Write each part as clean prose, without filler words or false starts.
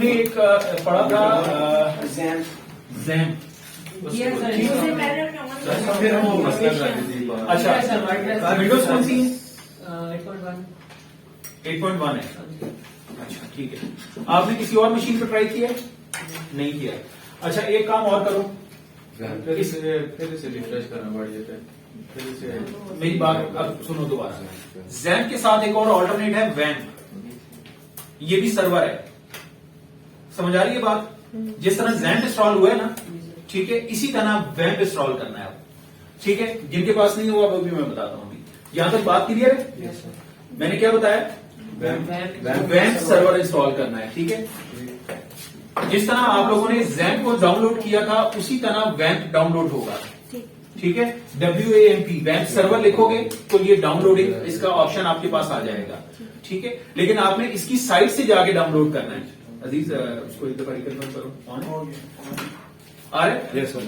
हमने एक पढ़ा था जैम फिर हम अच्छा विंडोज कौन सी 8.1 है। अच्छा ठीक है, आपने किसी और मशीन पर ट्राई किया है? नहीं किया। अच्छा एक काम और करो, फिर इसे रिफ्रेश करना पड़ जाता है। फिर इसे मेरी बात अब सुनो दोबारा। जैम के साथ एक और ऑल्टरनेट है वैम्प, ये भी सर्वर है। समझ आ रही है बात? जिस तरह जैम्प इंस्टॉल हुआ है ना, ठीक है, इसी तरह वैम्प इंस्टॉल करना है। ठीक है, जिनके पास नहीं हुआ वो भी मैं बताता हूं। अभी यहां तक बात क्लियर है? मैंने क्या बताया? वैम्प सर्वर इंस्टॉल करना है। ठीक है, जिस तरह आप लोगों ने जैम्प को डाउनलोड किया था उसी तरह वैम्प डाउनलोड होगा। ठीक है, WAMP वैम्प सर्वर लिखोगे तो ये डाउनलोडिंग इसका ऑप्शन आपके पास आ जाएगा। ठीक है, लेकिन आपने इसकी साइट से जाके डाउनलोड करना है। अजीज उसको एक दफा रिकन्फर्म करो। ऑन आ रहा है? Yes sir.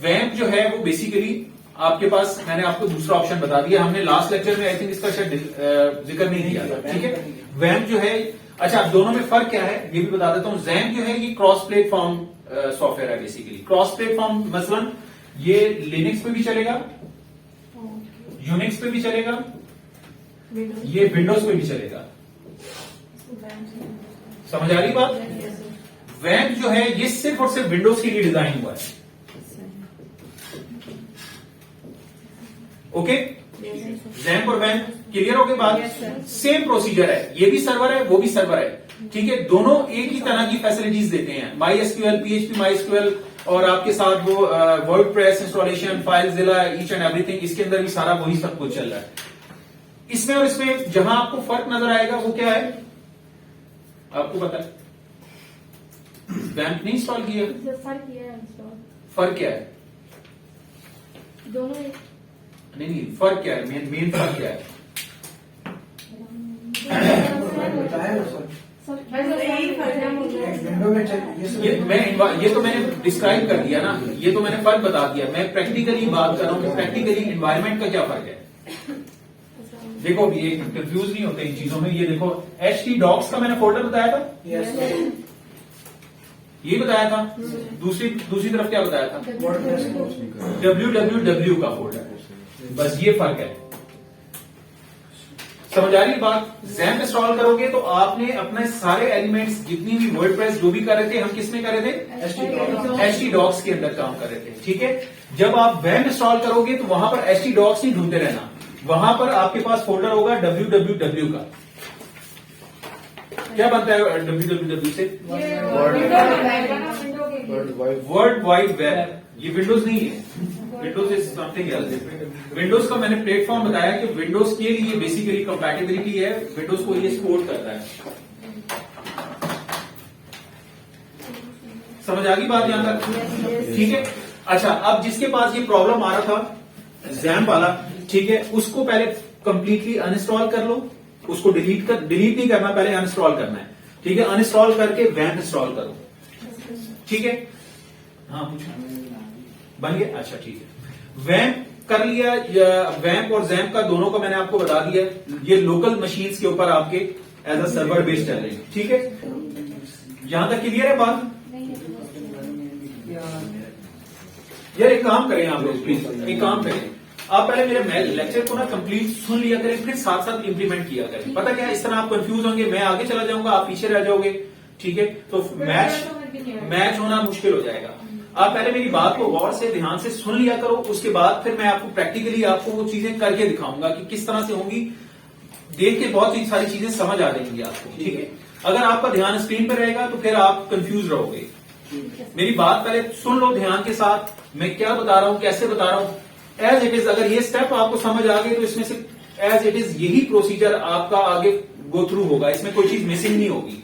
वैम्प जो है वो बेसिकली आपके पास, मैंने आपको दूसरा ऑप्शन बता दिया। हमने लास्ट लेक्चर में आई थिंक इसका शायद जिक्र नहीं किया था। ठीक है, वैम्प जो है, अच्छा दोनों में फर्क क्या है ये भी बता देता हूं। जैम्प जो है ये क्रॉस प्लेटफॉर्म सॉफ्टवेयर है। बेसिकली क्रॉस प्लेटफॉर्म मसलन ये लिनक्स पे भी चलेगा, यूनिक्स पे भी चलेगा, ये विंडोज पे भी चलेगा। समझ आ रही बात? वैम्प जो है ये सिर्फ और सिर्फ विंडोज के लिए डिजाइन हुआ है। ओके, जैम्प और वैम्प क्लियर हो गए बात? सेम प्रोसीजर है, ये भी सर्वर है वो भी सर्वर है। ठीक है, दोनों एक ही तरह की फैसिलिटीज देते हैं। MySQL, PHP MySQL और आपके साथ वो WordPress installation, FileZilla, each and everything, इसके अंदर भी सारा वही सब कुछ चल रहा है। इसमें और इसमें जहां आपको फर्क नजर आएगा वो क्या है आपको पता है? वैम्प नहीं इंस्टॉल किया, फर्क क्या है? दोनों नहीं, फर्क क्या है? मेन फर्क क्या है? ये तो मैंने डिस्क्राइब कर दिया ना, ये तो मैंने फर्क बता दिया। मैं प्रैक्टिकली बात कर रहा हूँ कि प्रैक्टिकली एनवायरनमेंट का क्या फर्क है। देखो ये कंफ्यूज नहीं होते इन चीजों में। ये देखो htdocs का मैंने फोल्डर बताया था, ये बताया था। दूसरी तरफ क्या बताया था? www का फोल्डर। बस ये फर्क है। समझ आ रही है बात? जैम्प इंस्टॉल करोगे तो आपने अपने सारे एलिमेंट्स, जितनी भी वर्डप्रेस जो भी कर रहे थे, हम किस में कर रहे थे? htdocs के अंदर काम कर रहे थे। ठीक है, जब आप वैम्प इंस्टॉल करोगे तो वहां पर htdocs नहीं ढूंढते रहना, वहां पर आपके पास फोल्डर होगा www का। क्या बनता है www से? World wide web. ये विंडोज नहीं है, Windows is something else. Windows का मैंने प्लेटफॉर्म बताया कि विंडोज के लिए बेसिकली कंपैटिबिलिटी है, विंडोज को ये सपोर्ट करता है। समझ आ गई बात यहां तक? ठीक है, अच्छा अब जिसके पास ये प्रॉब्लम आ रहा था जैम्प वाला, ठीक है, उसको पहले कंप्लीटली अनइंस्टॉल कर लो। उसको डिलीट नहीं करना, पहले अनइंस्टॉल करना है। ठीक है, अनइंस्टॉल करके वैम्प इंस्टॉल करो। ठीक है, हाँ बन गया? अच्छा ठीक है, वैम्प कर लिया। वैम्प और जैम्प का दोनों का मैंने आपको बता दिया। ये लोकल मशीन्स के ऊपर आपके एज अ सर्वर बेस्ड चल रही है। ठीक है, यहां तक क्लियर है बात? यार एक काम करें आप लोग प्लीज, एक काम करें, आप पहले मेरे लेक्चर को ना कंप्लीट सुन लिया करें, फिर साथ साथ इंप्लीमेंट किया करें। पता क्या है, इस तरह आप कंफ्यूज होंगे, मैं आगे चला जाऊंगा, आप पीछे रह जाओगे। ठीक है, तो मैच होना मुश्किल हो जाएगा। आप पहले मेरी बात को गौर से ध्यान से सुन लिया करो, उसके बाद फिर मैं आपको प्रैक्टिकली आपको वो चीजें करके दिखाऊंगा कि किस तरह से होंगी। देख के बहुत सारी चीजें समझ आ जाएंगी आपको। ठीक है, अगर आपका ध्यान स्क्रीन पर रहेगा तो फिर आप कंफ्यूज रहोगे। मेरी बात पहले सुन लो ध्यान के साथ, मैं क्या बता रहा हूं, कैसे बता रहा हूं, एज इट इज। अगर ये स्टेप आपको समझ आ गई तो इसमें से एज इट इज यही प्रोसीजर आपका आगे गो थ्रू होगा, इसमें कोई चीज मिसिंग नहीं होगी।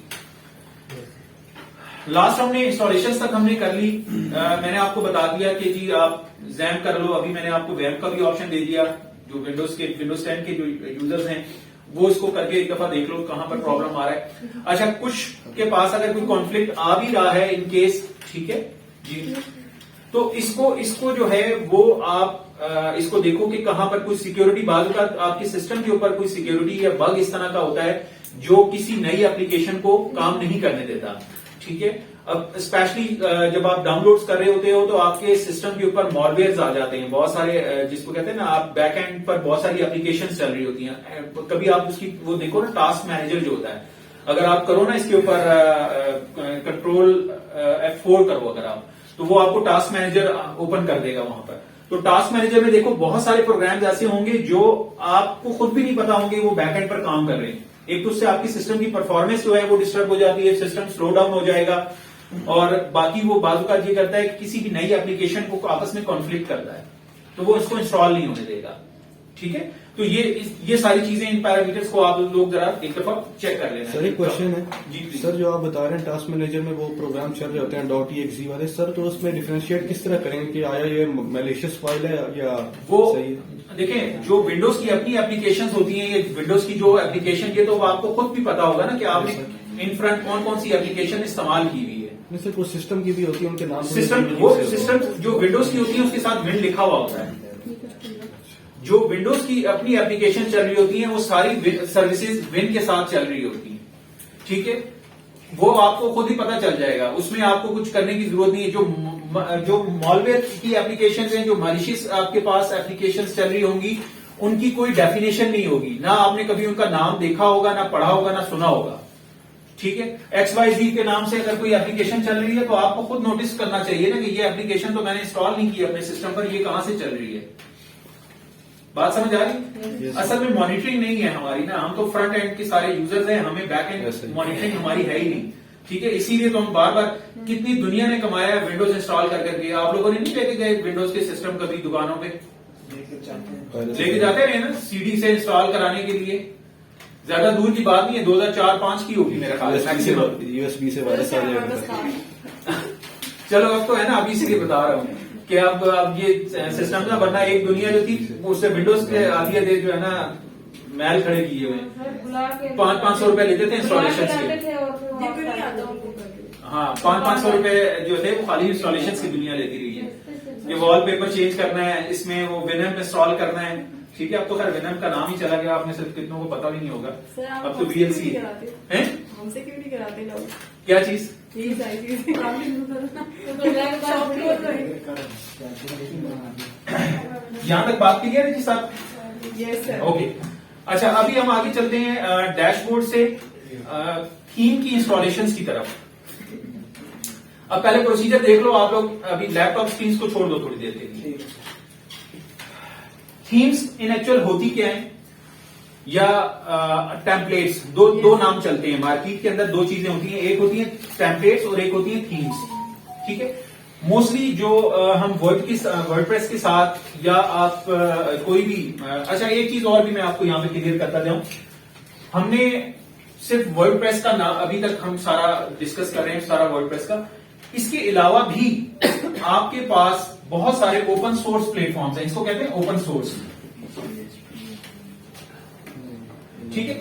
लास्ट हमने इंस्टॉलेशन तक हमने कर ली। मैंने आपको बता दिया कि जी आप जैम्प कर लो। अभी मैंने आपको वैम्प का भी ऑप्शन दे दिया। जो विंडोज 10 के जो यूजर्स हैं वो इसको करके एक दफा देख लो कहां पर प्रॉब्लम आ रहा है। अच्छा, कुछ के पास अगर कोई कॉन्फ्लिक्ट आ भी रहा है इन केस, ठीक है जी, तो इसको जो है वो आप इसको देखो कि कहां पर कोई सिक्योरिटी, बाजू का आपके सिस्टम के ऊपर कोई सिक्योरिटी या बग इस तरह का होता है जो किसी नई एप्लीकेशन को काम नहीं करने देता। ठीक है, अब स्पेशली जब आप डाउनलोड्स कर रहे होते हो तो आपके सिस्टम के ऊपर मॉलवेयर्स आ जाते हैं, बहुत सारे जिसको कहते हैं ना, आप बैक एंड पर बहुत सारी एप्लीकेशन चल रही होती हैं। कभी आप उसकी वो देखो ना, टास्क मैनेजर जो होता है, अगर आप करो ना इसके ऊपर कंट्रोल F4 करो अगर आप, तो वो आपको टास्क मैनेजर ओपन कर देगा वहां पर। तो टास्क मैनेजर में देखो बहुत सारे प्रोग्राम्स ऐसे होंगे जो आपको खुद भी नहीं पता होंगे वो बैक एंड पर काम कर रहे हैं। एक तो उससे आपकी सिस्टम की परफॉर्मेंस जो है वो डिस्टर्ब हो जाती है, सिस्टम स्लो डाउन हो जाएगा, और बाकी वो बाजू का ये करता है कि किसी भी नई एप्लीकेशन को आपस में कॉन्फ्लिक्ट करता है, तो वो इसको इंस्टॉल नहीं होने देगा। ठीक है, तो ये सारी चीजें, इन पैरामीटर्स को आप लोग जरा एक दफा चेक कर लेना। सर एक क्वेश्चन है जी प्लीज। सर, जो आप बता रहे हैं टास्क मैनेजर में वो प्रोग्राम चल रहे होते हैं .exe वाले, सर तो उसमें डिफरेंशिएट किस तरह करेंगे कि आया ये मैलिशियस फाइल है या वो सही है? देखें, जो विंडोज की अपनी एप्लीकेशंस होती हैं, ये विंडोज की जो एप्लीकेशन, ये तो आपको खुद भी पता होगा ना कि आपने इन फ्रंट कौन कौन सी एप्लीकेशन इस्तेमाल की हुई है। नहीं सर, कुछ सिस्टम की भी होती है, उनके नाम सिस्टम, वो सिस्टम जो विंडोज की होती है उसके साथ विन लिखा हुआ होता है। जो विंडोज की अपनी एप्लीकेशन चल रही होती है वो सारी सर्विसेज विन के साथ चल रही होती हैं। ठीक है, वो आपको खुद ही पता चल जाएगा, उसमें आपको कुछ करने की जरूरत नहीं है। जो मॉलवेयर की एप्लीकेशन हैं, जो मॉलिशियस आपके पास एप्लीकेशन चल रही होंगी, उनकी कोई डेफिनेशन नहीं होगी, ना आपने कभी उनका नाम देखा होगा, ना पढ़ा होगा, ना सुना होगा। ठीक है, XYZ के नाम से अगर कोई एप्लीकेशन चल रही है तो आपको खुद नोटिस करना चाहिए ना कि ये एप्लीकेशन तो मैंने इंस्टॉल नहीं की अपने सिस्टम पर, ये कहां से चल रही है। बात समझ आ रही? असल में मॉनिटरिंग नहीं है हमारी ना, हम तो फ्रंट एंड के सारे यूजर्स हैं, हमें बैक एंड मॉनिटरिंग हमारी है ही नहीं। ठीक है, इसीलिए तो हम बार बार, कितनी दुनिया ने कमाया है विंडोज इंस्टॉल कर करके। आप लोगों ने नहीं लेके गए विंडोज के सिस्टम कभी दुकानों पे? लेके जाते रहे ना सीडी से इंस्टॉल कराने के लिए। ज्यादा दूर की बात नहीं है, 2004-5 की होगी मेरा ख्याल मैक्सिमम। USB से वायरस आ जाएगा। चलो अब तो है ना, अभी इसलिए बता रहा हूँ कि अब ये सिस्टम ना, वरना एक दुनिया जो थी उससे विंडोज के आधी आधे जो है ना मैल खड़े किए हुए, 500 रुपए लेते थे इंस्टॉलेशन के। हाँ, 500 रुपए जो थे वो खाली इंस्टॉलेशन की दुनिया लेती रही है। ये वॉलपेपर चेंज करना है, इसमें वो विनम इंस्टॉल करना है। ठीक है, अब तो खैर विनम का नाम ही चला गया, आपने सिर्फ कितनों को पता भी नहीं होगा, अब तो VLC है। हमसे क्यों नहीं कराते लोग? क्या चीज? यहाँ तक बात क्लियर है जी साहब? Yes sir. ओके, अच्छा अभी हम आगे चलते हैं डैशबोर्ड से थीम की इंस्टॉलेशंस की तरफ। अब पहले प्रोसीजर देख लो आप लोग, अभी लैपटॉप स्क्रीन को छोड़ दो थोड़ी देर के लिए। थीम्स इन एक्चुअल होती क्या है, या टेम्पलेट्स, दो नाम चलते हैं मार्केट के अंदर। दो चीजें होती हैं, एक होती है टेम्पलेट्स और एक होती है थीम्स। ठीक है, मोस्टली जो हम वर्डप्रेस के साथ या आप कोई भी, अच्छा एक चीज और भी मैं आपको यहां पे क्लियर करता जाऊं, हमने सिर्फ वर्डप्रेस का नाम अभी तक हम सारा डिस्कस कर रहे हैं, सारा वर्डप्रेस का। इसके अलावा भी आपके पास बहुत सारे ओपन सोर्स प्लेटफॉर्म्स हैं, इसको कहते हैं ओपन सोर्स। ठीक है,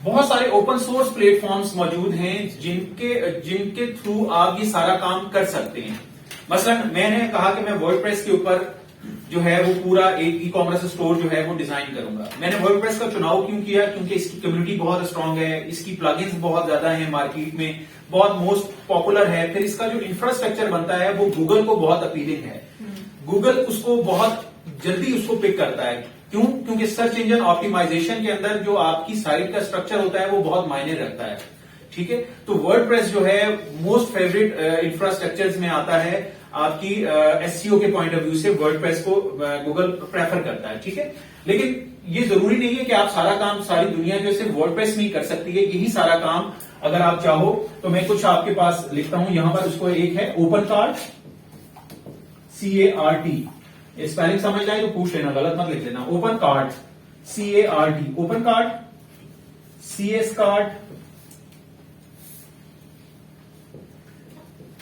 बहुत सारे ओपन सोर्स प्लेटफॉर्म्स मौजूद हैं जिनके थ्रू आप ये सारा काम कर सकते हैं। मसलन मैंने कहा कि मैं वर्डप्रेस के ऊपर जो है वो पूरा एक ई कॉमर्स स्टोर जो है वो डिजाइन करूंगा। मैंने वर्डप्रेस का चुनाव क्यों किया? क्योंकि इसकी कम्युनिटी बहुत स्ट्रांग है, इसकी प्लगइन्स बहुत ज्यादा हैं मार्केट में, बहुत मोस्ट पॉपुलर है। फिर इसका जो इंफ्रास्ट्रक्चर बनता है वो गूगल को बहुत अपीलिंग है, गूगल उसको बहुत जल्दी उसको पिक करता है। क्यों? क्योंकि सर्च इंजन ऑप्टिमाइजेशन के अंदर जो आपकी साइट का स्ट्रक्चर होता है वो बहुत मायने रखता है। ठीक है, तो वर्डप्रेस जो है मोस्ट फेवरेट इंफ्रास्ट्रक्चर्स में आता है। आपकी SEO के पॉइंट ऑफ व्यू से वर्डप्रेस को गूगल प्रेफर करता है। ठीक है, लेकिन ये जरूरी नहीं है कि आप सारा काम, सारी दुनिया जो सिर्फ वर्डप्रेस में ही कर सकती है यही सारा काम। अगर आप चाहो तो मैं कुछ आपके पास लिखता हूं यहां पर, उसको एक है ओपन कार्ट, CART। स्पेलिंग समझ जाए तो पूछ लेना, गलत मत लिख लेना। Open cart CART, open cart, CS cart,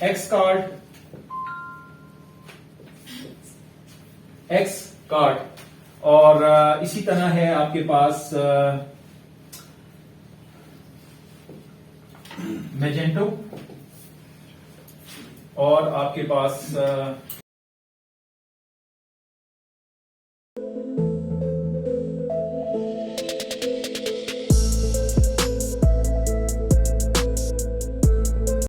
X cart, X cart, और इसी तरह है आपके पास मैजेंटो, और आपके पास